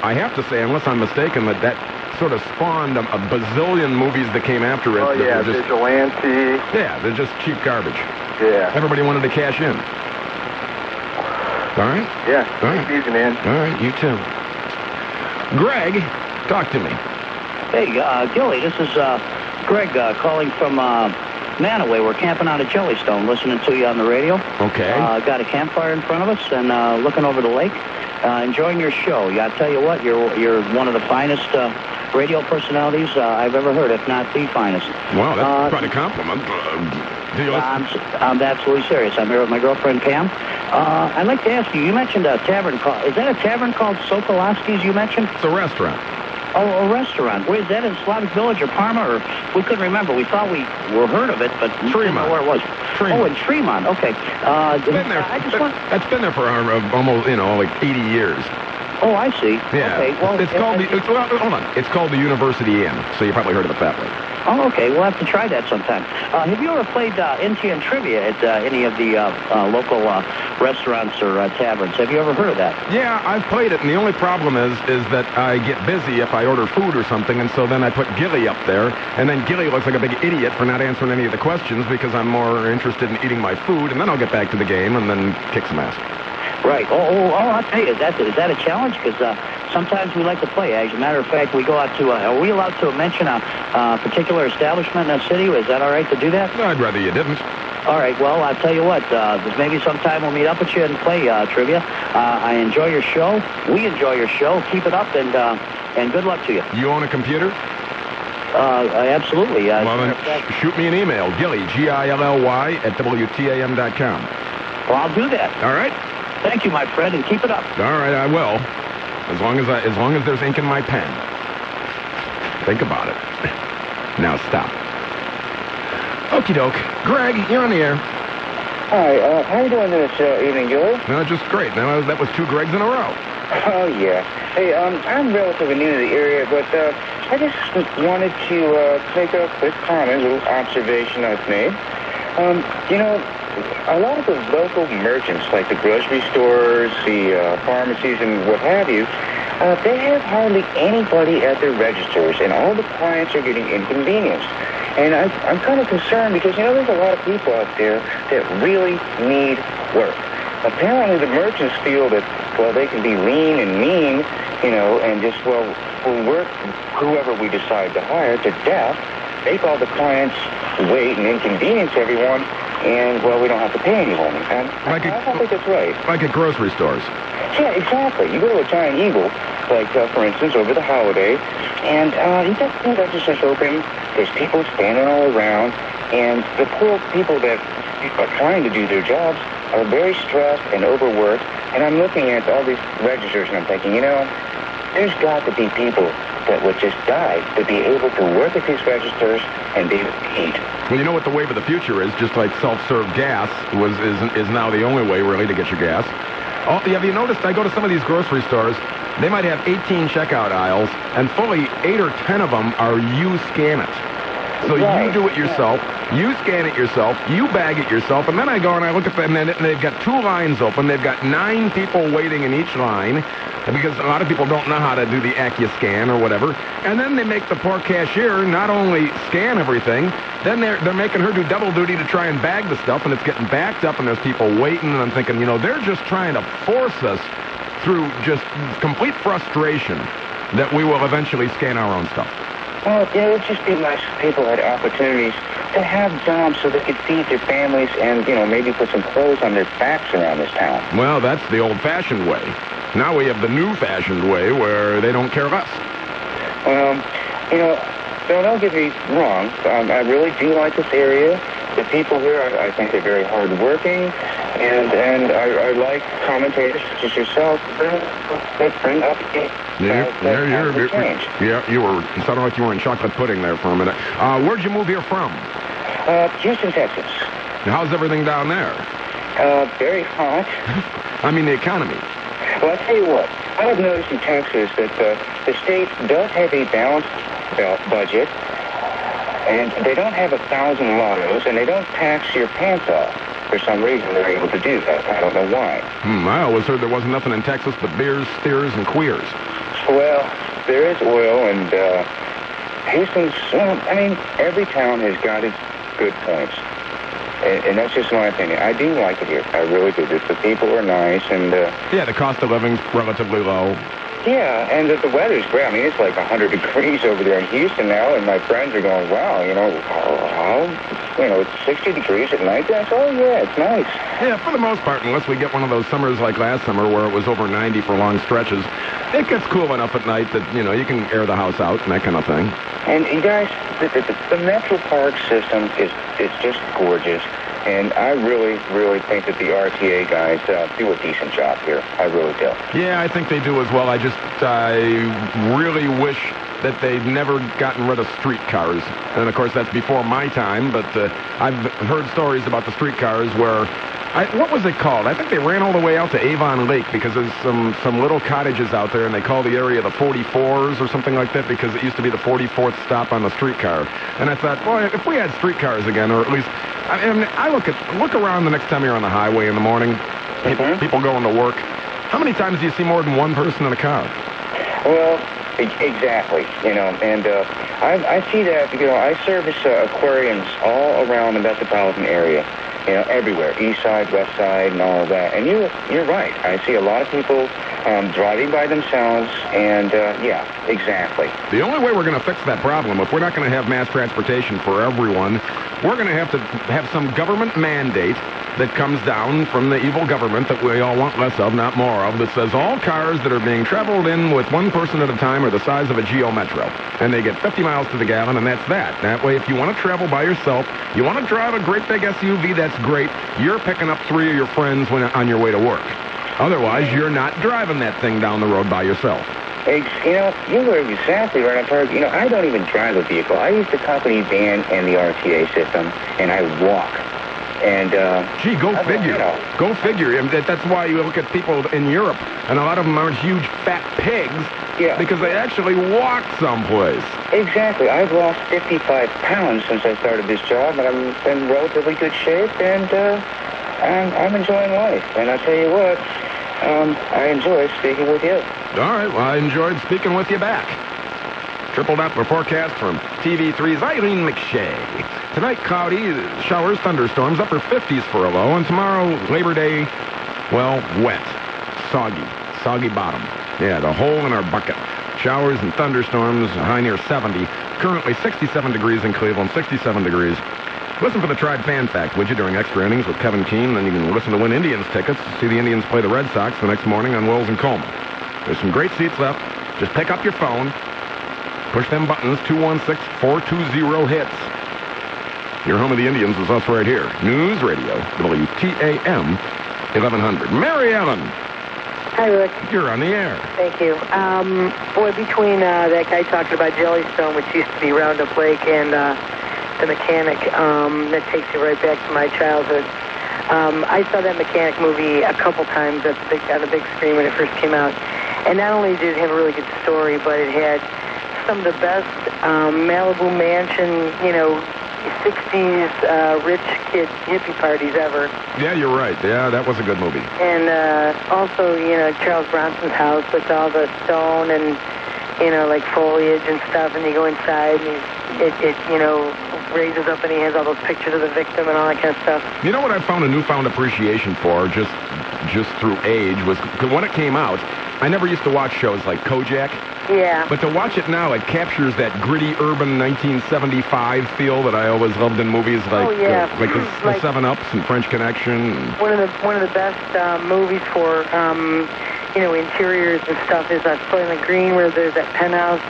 I have to say, unless I'm mistaken, that sort of spawned a bazillion movies that came after it. Oh, yeah, Vigilante. Yeah, they're just cheap garbage. Yeah. Everybody wanted to cash in. All right? Yeah, all right. Easy, man. All right, you too. Greg, talk to me. Hey, Gilly, this is Greg calling from Manaway. We're camping out at Jellystone, listening to you on the radio. Okay. Got a campfire in front of us and looking over the lake. Enjoying your show. Yeah, I tell you what, you're one of the finest radio personalities I've ever heard, if not the finest. Wow, that's quite a compliment. I'm absolutely serious. I'm here with my girlfriend, Pam. I'd like to ask you, you mentioned a tavern called, is that a tavern called Sokolowski's you mentioned? It's a restaurant. Oh, a restaurant. Where is that, in Slavic Village or Parma? Or we couldn't remember. We thought we were heard of it, but we didn't know where it was. Tremont. Oh, in Tremont. Okay. Been there. That's been there for almost, like 80 years. Oh, I see. Yeah. Okay. Well, it's called hold on. It's called the University Inn, so you probably heard of it that way. Oh, okay. We'll have to try that sometime. Have you ever played NTN Trivia at any of the local restaurants or taverns? Have you ever heard of that? Yeah, I've played it, and the only problem is that I get busy if I order food or something, and so then I put Gilly up there, and then Gilly looks like a big idiot for not answering any of the questions because I'm more interested in eating my food, and then I'll get back to the game and then kick some ass. Right. Oh, I'll tell you, is that a challenge? Because sometimes we like to play. As a matter of fact, we go out to, are we allowed to mention a particular establishment in a city? Is that all right to do that? No, I'd rather you didn't. All right, well, I'll tell you what, maybe sometime we'll meet up with you and play trivia. I enjoy your show. We enjoy your show. Keep it up, and good luck to you. You own a computer? Absolutely. Well, then shoot me an email, Gilly, Gilly, at WTAM.com. Well, I'll do that. All right? Thank you, my friend, and keep it up. All right, I will. As long as there's ink in my pen. Think about it. Now stop. Okie doke. Greg, you're on the air. Hi, how you doing this evening, Gilly? No, just great. Now that was 2 Gregs in a row. Oh, yeah. Hey, I'm relatively new to the area, but I just wanted to take up this comment, a little observation I've made. A lot of the local merchants, like the grocery stores, the pharmacies, and what have you, they have hardly anybody at their registers, and all the clients are getting inconvenienced. And I'm kind of concerned because, there's a lot of people out there that really need work. Apparently the merchants feel that, they can be lean and mean, and just, we'll work whoever we decide to hire to death, make all the clients wait and inconvenience everyone, and, we don't have to pay anyone. And I don't think that's right. Like at grocery stores. Yeah, exactly. You go to a Giant Eagle, like, for instance, over the holiday, and you got the registers open, there's people standing all around, and the poor people that are trying to do their jobs are very stressed and overworked, and I'm looking at all these registers, and I'm thinking, there's got to be people that would just die to be able to work at these registers and be able to eat. Well, you know what the wave of the future is? Just like self-serve gas is now the only way, really, to get your gas. Oh, have you noticed, I go to some of these grocery stores, they might have 18 checkout aisles, and fully 8 or 10 of them are you scan it. So you do it yourself, you scan it yourself, you bag it yourself, and then I go and I look at them, and they've got 2 lines open, they've got 9 people waiting in each line, because a lot of people don't know how to do the AccuScan or whatever, and then they make the poor cashier not only scan everything, then they're making her do double duty to try and bag the stuff, and it's getting backed up, and there's people waiting, and I'm thinking, they're just trying to force us through just complete frustration that we will eventually scan our own stuff. Well, it would just be nice if people had opportunities to have jobs so they could feed their families and, maybe put some clothes on their backs around this town. Well, that's the old-fashioned way. Now we have the new-fashioned way where they don't care less. Well, don't get me wrong. I really do like this area. The people here, I think they're very hard-working, and I like commentators such as yourself that bring up change. You sounded like you were in chocolate pudding there for a minute. Where'd you move here from? Houston, Texas. How's everything down there? Very hot. I mean, the economy. Well, I tell you what, I have noticed in Texas that the state does have a balanced budget, and they don't have 1,000 lottos, and they don't tax your pants off. For some reason, they're able to do that. I don't know why. I always heard there wasn't nothing in Texas but beers, steers, and queers. Well, there is oil, and Houston's, every town has got its good points. And that's just my opinion. I do like it here. I really do. The people are nice, and... yeah, the cost of living's relatively low. Yeah, and the weather's great. I mean, it's like 100 degrees over there in Houston now, and my friends are going, wow, it's 60 degrees at night. That's, oh, yeah, it's nice. Yeah, for the most part, unless we get one of those summers like last summer where it was over 90 for long stretches, it gets cool enough at night that, you can air the house out and that kind of thing. And you guys, the Metro Park system is just gorgeous. And I really, really think that the RTA guys do a decent job here. I really do. Yeah, I think they do as well. I really wish that they'd never gotten rid of streetcars. And, of course, that's before my time, but I've heard stories about the streetcars where... what was it called? I think they ran all the way out to Avon Lake because there's some little cottages out there, and they call the area the 44s or something like that because it used to be the 44th stop on the streetcar. And I thought, boy, if we had streetcars again, or at least... I look around the next time you're on the highway in the morning, people going to work. How many times do you see more than one person in a car? Well, exactly, and I see that, I service aquariums all around the metropolitan area. Everywhere, east side, west side, and all of that. And you're right. I see a lot of people driving by themselves, and yeah, exactly. The only way we're going to fix that problem, if we're not going to have mass transportation for everyone, we're going to have some government mandate that comes down from the evil government that we all want less of, not more of, that says all cars that are being traveled in with one person at a time are the size of a Geo Metro. And they get 50 miles to the gallon, and that's that. That way, if you want to travel by yourself, you want to drive a great big SUV, that's great. You're picking up 3 of your friends on your way to work. Otherwise, you're not driving that thing down the road by yourself. You were exactly right. I don't even drive a vehicle. I use the company van and the RTA system, and I walk. And, gee, go figure. Go figure. That's why you look at people in Europe, and a lot of them aren't huge fat pigs, because they actually walk someplace. Exactly. I've lost 55 pounds since I started this job, and I'm in relatively good shape, and I'm enjoying life. And I tell you what, I enjoy speaking with you. All right, well, I enjoyed speaking with you back. Triple Doppler forecast from TV3's Eileen McShay. Tonight, cloudy, showers, thunderstorms, upper 50s for a low, and tomorrow, Labor Day, well, wet, soggy bottom. Yeah, the hole in our bucket. Showers and thunderstorms, high near 70. Currently 67 degrees in Cleveland, 67 degrees. Listen for the Tribe Fan Fact, would you, during extra innings with Kevin Keene. Then you can listen to win Indians tickets to see the Indians play the Red Sox the next morning on Wells and Coleman. There's some great seats left. Just pick up your phone. Push them buttons, 216-420-HITS. Your home of the Indians is us right here. News Radio, WTAM 1100. Mary Ellen. Hi, Rick. You're on the air. Thank you. Boy, between that guy talking about Jellystone, which used to be Roundup Lake, and the Mechanic, that takes you right back to my childhood. I saw that Mechanic movie a couple times on the big screen when it first came out. And not only did it have a really good story, but it had some of the best Malibu mansion, 60s rich kid hippie parties ever. Yeah, you're right. Yeah, that was a good movie. And also, Charles Bronson's house with all the stone and, like foliage and stuff, and you go inside and it raises up and he has all those pictures of the victim and all that kind of stuff. You know what I found a newfound appreciation for just through age was when it came out, I never used to watch shows like Kojak. Yeah. But to watch it now, it captures that gritty urban 1975 feel that I always loved in movies like the 7-Ups and French Connection. One of the best movies for interiors and stuff is Soylent Green, where there's that penthouse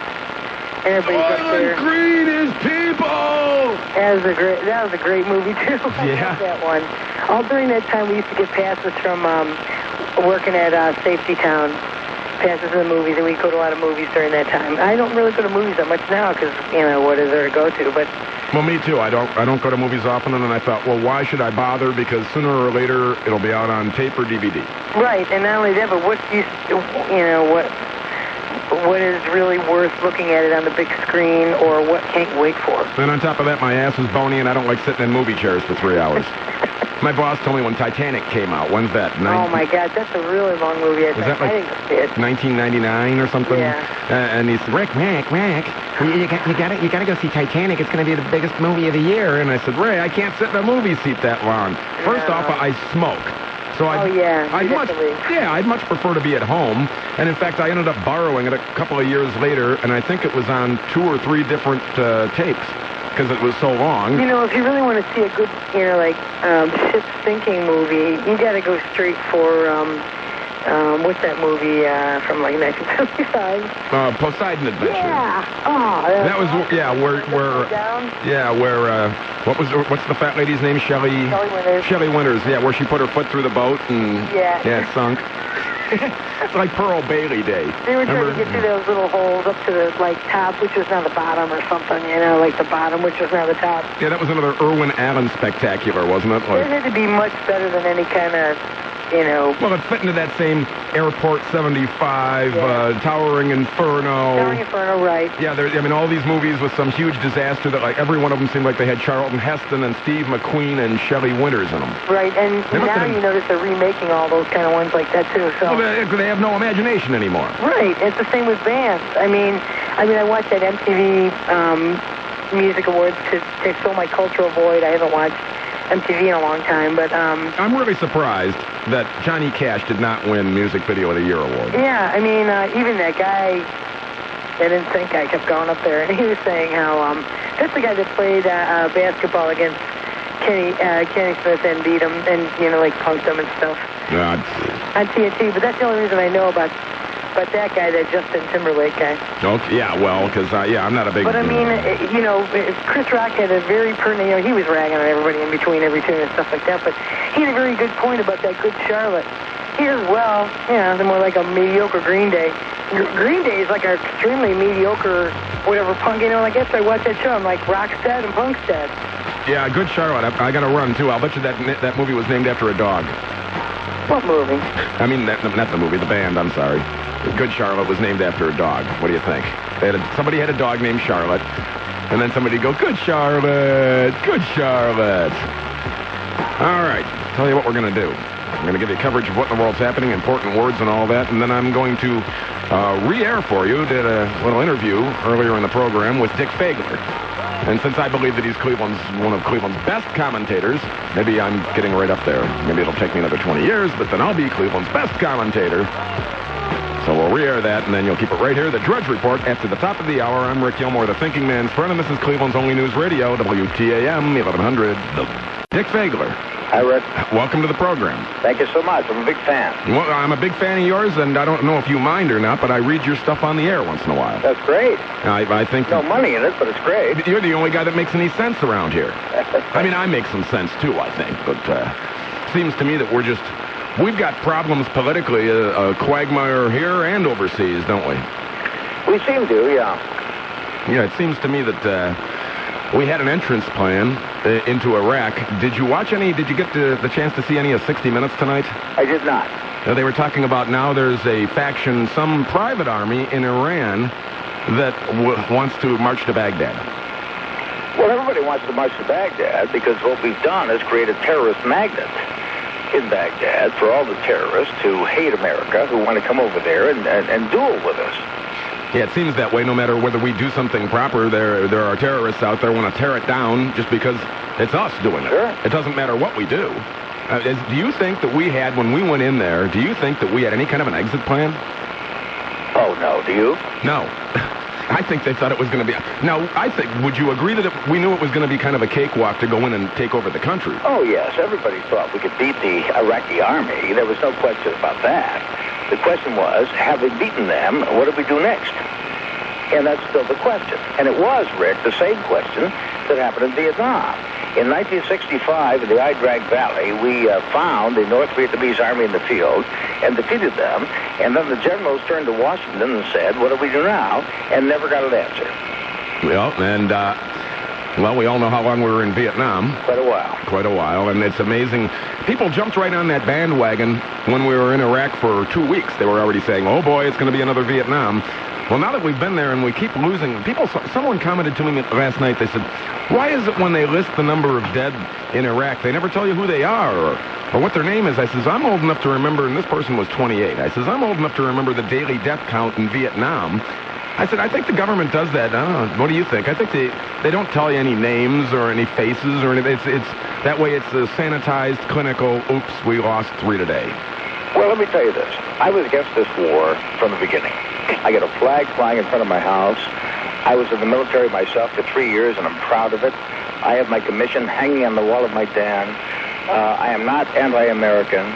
and everybody's up there. Soylent Green is people. That was a great movie too. Yeah. I love that one. All during that time, we used to get passes from working at Safety Town. Passes in the movies, and we go to a lot of movies during that time. I don't really go to movies that much now because, what is there to go to? But well, me too. I don't go to movies often, and then I thought, well, why should I bother? Because sooner or later, it'll be out on tape or DVD. Right, and not only that, but what is really worth looking at it on the big screen, or what can't you wait for? And on top of that, my ass is bony, and I don't like sitting in movie chairs for 3 hours. My boss told me when Titanic came out. When's that? Oh, my God. That's a really long movie. I didn't see it. 1999 or something? Yeah. And he said, Rick, you gotta go see Titanic. It's going to be the biggest movie of the year. And I said, Ray, I can't sit in a movie seat that long. First off, I smoke. So I'd much prefer to be at home. And in fact, I ended up borrowing it a couple of years later, and I think it was on 2 or 3 different tapes because it was so long. You know, if you really want to see a good, ship sinking movie, you got to go straight for what's that movie from like 1975? Poseidon Adventure. Yeah. Oh, that was what's the fat lady's name? Shelley Winters. Shelley Winters. Yeah, where she put her foot through the boat and it sunk. It's like Pearl Bailey Day. They were trying to get through those little holes up to the top, which is now the bottom or something. Like the bottom, which is now the top. Yeah, that was another Irwin Allen spectacular, wasn't it? It had to be much better than any kind of. Well, it fit into that same Airport 75, Towering Inferno. Towering Inferno, right. Yeah, all these movies with some huge disaster that, like, every one of them seemed like they had Charlton Heston and Steve McQueen and Shelley Winters in them. Right, and now you notice they're remaking all those kind of ones like that, too. So. Well, they have no imagination anymore. Right, it's the same with bands. I watched that MTV Music Awards to fill my cultural void. I haven't watched MTV in a long time, but I'm really surprised that Johnny Cash did not win Music Video of the Year award. Yeah, even that guy, that NSYNC guy, kept going up there, and he was saying how that's the guy that played basketball against Kenny Smith and beat him, and punked him and stuff on TNT. But that's the only reason I know about that guy, that Justin Timberlake guy. Okay, yeah, well, because, I'm not a big... But, Chris Rock had a very pertinent, he was ragging on everybody in between every tune and stuff like that, but he had a very good point about that Good Charlotte. Here's, they're more like a mediocre Green Day. Green Day is like an extremely mediocre, whatever, punk, I guess I watch that show, I'm like, rock's dead and punk's dead. Yeah, Good Charlotte, I got to run, too. I'll bet you that movie was named after a dog. What movie? Not the movie, the band, I'm sorry. Good Charlotte was named after a dog. What do you think? Somebody had a dog named Charlotte, and then somebody go, Good Charlotte, Good Charlotte. All right, tell you what we're going to do. I'm going to give you coverage of what in the world's happening, important words and all that, and then I'm going to re-air for you, did a little interview earlier in the program with Dick Feagler. And since I believe that he's one of Cleveland's best commentators, maybe I'm getting right up there. Maybe it'll take me another 20 years, but then I'll be Cleveland's best commentator. So we'll re-air that, and then you'll keep it right here. The Drudge Report after the top of the hour. I'm Rick Gilmour, the thinking man's friend, and this is Cleveland's only news radio, WTAM 1100. Dick Feagler. Hi, Rick. Welcome to the program. Thank you so much. I'm a big fan. Well, I'm a big fan of yours, and I don't know if you mind or not, but I read your stuff on the air once in a while. That's great. I think... No money in it, but it's great. You're the only guy that makes any sense around here. I make some sense, too, I think, but seems to me that we've got problems politically, a quagmire here and overseas, don't we? We seem to, yeah. Yeah, it seems to me that we had an entrance plan into Iraq. Did you get the chance to see any of 60 Minutes tonight? I did not. They were talking about now there's a faction, some private army in Iran that wants to march to Baghdad. Well, everybody wants to march to Baghdad because what we've done is create a terrorist magnet in Baghdad for all the terrorists who hate America, who want to come over there and duel with us. Yeah, it seems that way. No matter whether we do something proper, there are terrorists out there who want to tear it down just because it's us doing it. Sure. It doesn't matter what we do. Do you think that we had, when we went in there, do you think that we had any kind of an exit plan? Oh, no. Do you? No. I think they thought it was going to be... Now, would you agree that we knew it was going to be kind of a cakewalk to go in and take over the country? Oh, yes. Everybody thought we could beat the Iraqi army. There was no question about that. The question was, have we beaten them? What do we do next? And that's still the question. And it was, Rick, the same question that happened in Vietnam. In 1965, in the Idrag Valley, we found the North Vietnamese army in the field and defeated them. And then the generals turned to Washington and said, what do we do now? And never got an answer. Well, and, we all know how long we were in Vietnam. Quite a while. And it's amazing. People jumped right on that bandwagon when we were in Iraq for 2 weeks. They were already saying, oh, boy, it's going to be another Vietnam. Well, now that we've been there and we keep losing, someone commented to me last night, they said, why is it when they list the number of dead in Iraq, they never tell you who they are or what their name is? I says, I'm old enough to remember, and this person was 28. I says, I'm old enough to remember the daily death count in Vietnam. I said, I think the government does that. I don't know. What do you think? I think they don't tell you any names or any faces or anything. It's that way it's a sanitized, clinical, oops, we lost 3 today. Well, let me tell you this. I was against this war from the beginning. I got a flag flying in front of my house. I was in the military myself for 3 years, and I'm proud of it. I have my commission hanging on the wall of my den. I am not anti-American.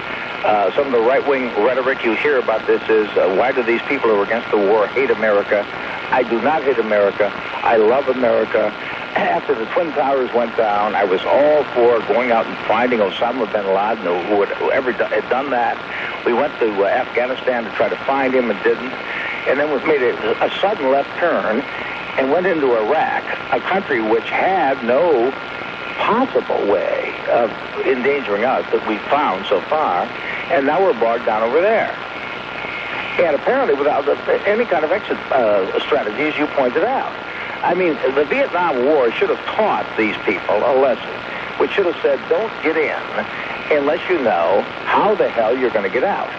Some of the right-wing rhetoric you hear about this is, why do these people who are against the war hate America? I do not hate America. I love America. After the Twin Towers went down, I was all for going out and finding Osama bin Laden, whoever had done that. We went to Afghanistan to try to find him and didn't. And then we made a sudden left turn and went into Iraq, a country which had no possible way of endangering us that we've found so far, and now we're bogged down over there. And apparently without any kind of exit strategy, as you pointed out. I mean, the Vietnam War should have taught these people a lesson, which should have said, don't get in unless you know how the hell you're going to get out.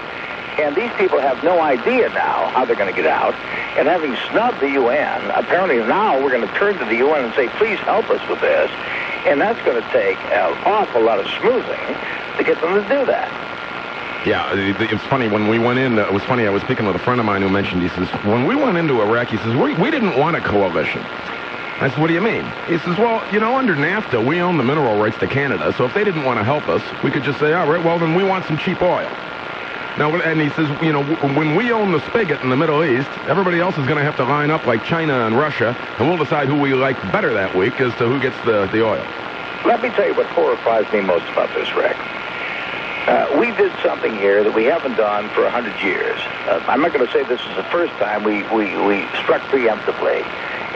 And these people have no idea now how they're going to get out. And having snubbed the UN, apparently now we're going to turn to the UN and say, please help us with this. And that's going to take an awful lot of schmoozing to get them to do that. Yeah, it's funny, when we went in, it was funny, I was speaking with a friend of mine who mentioned, he says, when we went into Iraq, he says, we didn't want a coalition. I said, what do you mean? He says, well, you know, under NAFTA, we own the mineral rights to Canada, so if they didn't want to help us, we could just say, all right, well, then we want some cheap oil. Now, and he says, you know, when we own the spigot in the Middle East, everybody else is going to have to line up like China and Russia, and we'll decide who we like better that week as to who gets the oil. Let me tell you what horrifies me most about this, Rick. We did something here that we haven't done for 100 years. I'm not going to say this is the first time we struck preemptively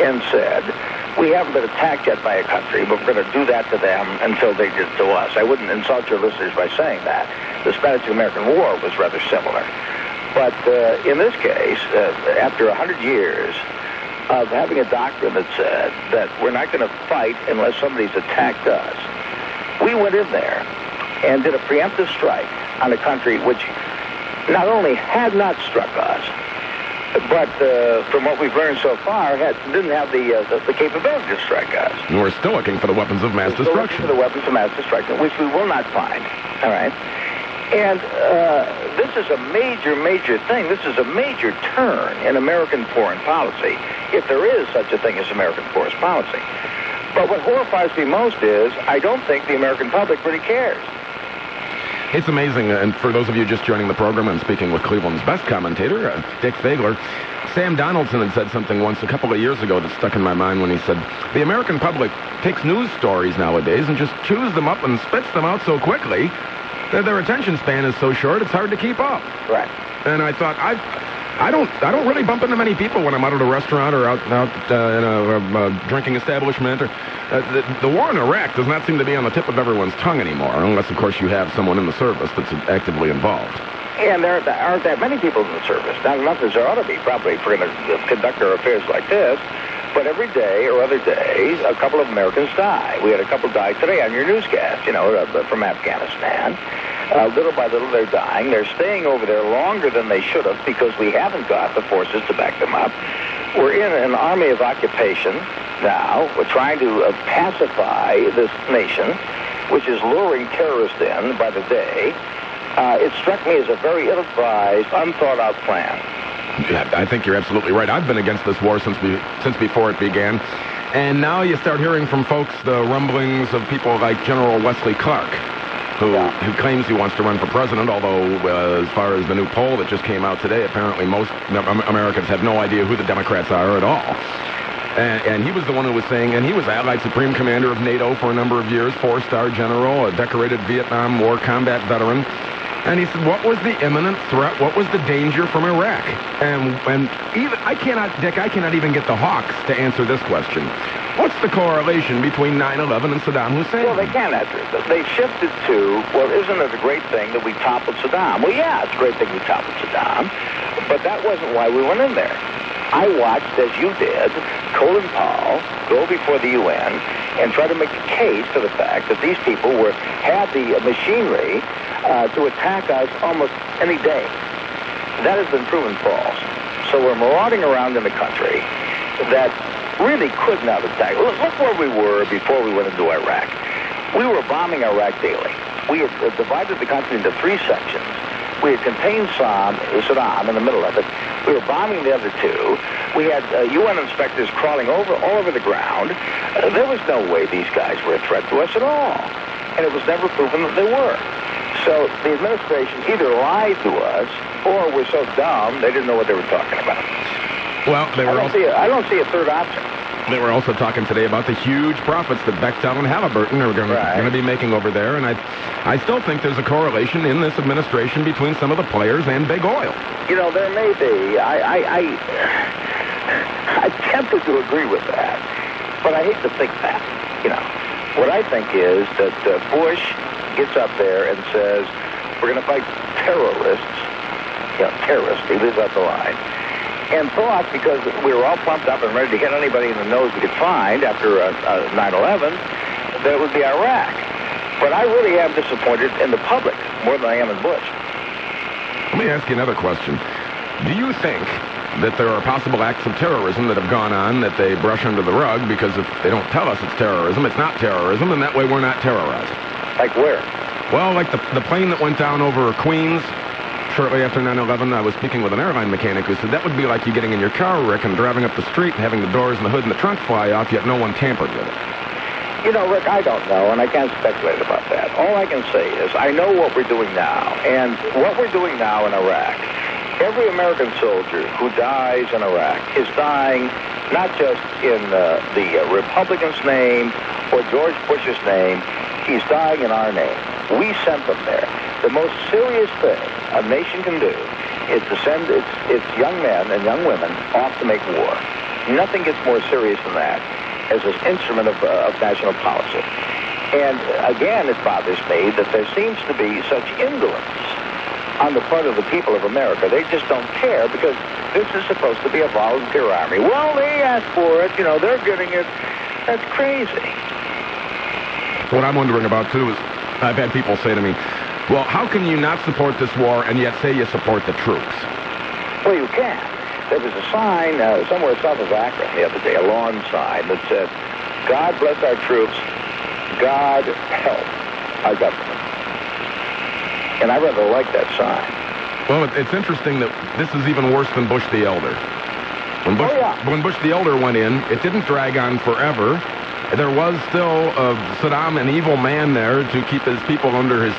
and said, we haven't been attacked yet by a country, but we're going to do that to them until they did to us. I wouldn't insult your listeners by saying that. The Spanish-American War was rather similar. But in this case, after 100 years of having a doctrine that said that we're not going to fight unless somebody's attacked us, we went in there and did a preemptive strike on a country which not only had not struck us, but from what we've learned so far, didn't have the capability to strike us. And we're still looking for the weapons of mass destruction. Looking for the weapons of mass destruction, which we will not find. All right? And this is a major, major thing. This is a major turn in American foreign policy, if there is such a thing as American foreign policy. But what horrifies me most is I don't think the American public really cares. It's amazing, and for those of you just joining the program, I'm speaking with Cleveland's best commentator, Dick Feagler. Sam Donaldson had said something once a couple of years ago that stuck in my mind when he said, the American public takes news stories nowadays and just chews them up and spits them out so quickly that their attention span is so short it's hard to keep up. Right. And I thought, I don't really bump into many people when I'm out at a restaurant or out in a drinking establishment. Or the war in Iraq does not seem to be on the tip of everyone's tongue anymore, unless, of course, you have someone in the service that's actively involved. And there aren't that many people in the service. Not enough as there ought to be, probably, if we're going to conduct our affairs like this. But every day or other days, a couple of Americans die. We had a couple die today on your newscast, you know, from Afghanistan. Little by little, they're dying. They're staying over there longer than they should have because we haven't got the forces to back them up. We're in an army of occupation now. We're trying to pacify this nation, which is luring terrorists in by the day. It struck me as a very ill-advised, unthought-out plan. Yeah, I think you're absolutely right. I've been against this war since before it began. And now you start hearing from folks the rumblings of people like General Wesley Clark, who claims he wants to run for president, although as far as the new poll that just came out today, apparently most Americans have no idea who the Democrats are at all. And he was the one who was saying, and he was Allied Supreme Commander of NATO for a number of years, 4-star general, a decorated Vietnam War combat veteran. And he said, what was the imminent threat? What was the danger from Iraq? And even I cannot even get the Hawks to answer this question. What's the correlation between 9/11 and Saddam Hussein? Well, they can't answer it. They shifted to, well, isn't it a great thing that we toppled Saddam? Well, yeah, it's a great thing we toppled Saddam, but that wasn't why we went in there. I watched, as you did, Colin Powell go before the UN and try to make a case to the fact that these people had the machinery to attack us almost any day. That has been proven false. So we're marauding around in the country that really could not attack. Look where we were before we went into Iraq. We were bombing Iraq daily. We had divided the country into 3 sections. We had contained Saddam in the middle of it. We were bombing the other 2. We had UN inspectors crawling all over the ground. There was no way these guys were a threat to us at all. And it was never proven that they were. So the administration either lied to us or were so dumb they didn't know what they were talking about. Well, I don't see a third option. They were also talking today about the huge profits that Bechtel and Halliburton are going to be making over there, and I still think there's a correlation in this administration between some of the players and big oil. You know, there may be. I'm tempted to agree with that, but I hate to think that. You know, what I think is that Bush gets up there and says, we're going to fight terrorists. You know, terrorists. He leaves out the line. And thought, because we were all pumped up and ready to hit anybody in the nose we could find after 9/11, that it would be Iraq. But I really am disappointed in the public more than I am in Bush. Let me ask you another question. Do you think that there are possible acts of terrorism that have gone on that they brush under the rug because if they don't tell us it's terrorism, it's not terrorism, and that way we're not terrorized? Like where? Well, like the plane that went down over Queens shortly after 9/11, I was speaking with an airline mechanic who said that would be like you getting in your car, Rick, and driving up the street and having the doors and the hood and the trunk fly off, yet no one tampered with it. You know, Rick, I don't know, and I can't speculate about that. All I can say is I know what we're doing now, and what we're doing now in Iraq, every American soldier who dies in Iraq is dying not just in the Republican's name or George Bush's name, he's dying in our name. We sent them there. The most serious thing a nation can do is to send its young men and young women off to make war. Nothing gets more serious than that as an instrument of national policy. And again, it bothers me that there seems to be such indolence on the part of the people of America. They just don't care because this is supposed to be a volunteer army. Well, they asked for it. You know, they're getting it. That's crazy. What I'm wondering about, too, is I've had people say to me, well, how can you not support this war and yet say you support the troops? Well, you can. There was a sign somewhere south of Akron the other day, a lawn sign that said, God bless our troops, God help our government. And I rather like that sign. Well, it's interesting that this is even worse than Bush the Elder. When Bush the Elder went in, it didn't drag on forever. There was still Saddam, an evil man there, to keep his people under his